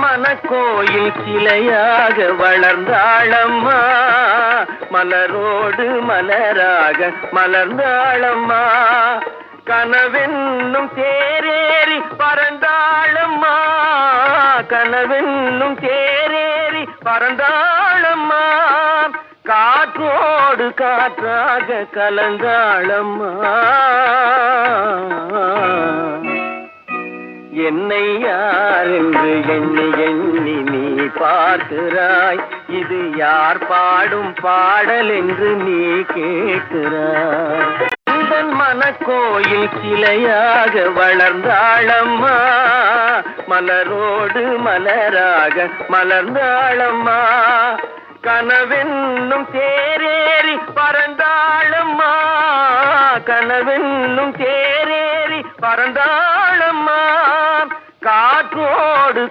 மனக்கோயில் சிலையாக வளர்ந்தாளம்மா, மலரோடு மலராக மலர்ந்தாளம்மா. கனவென்னும் தேரேறி பறந்தாளம்மா, கனவென்னும் தேரேறி பறந்தாளம்மா. காற்றோடு காற்றாக கலந்தாளம்மா. என்னை யார் என்று எண்ணி எண்ணி நீ பார்க்கிறாய், இது யார் பாடும் பாடல் என்று நீ கேட்கிறாய். உந்தன் மனக்கோயில் சிலையாக வளர்ந்தாளம்மா, மலரோடு மலராக மலர்ந்தாளம்மா. கனவென்னும் தேரேறி பறந்தாளம்மா, கனவென்னும் தேரேறி பறந்தாளம்மா. காற்றோடு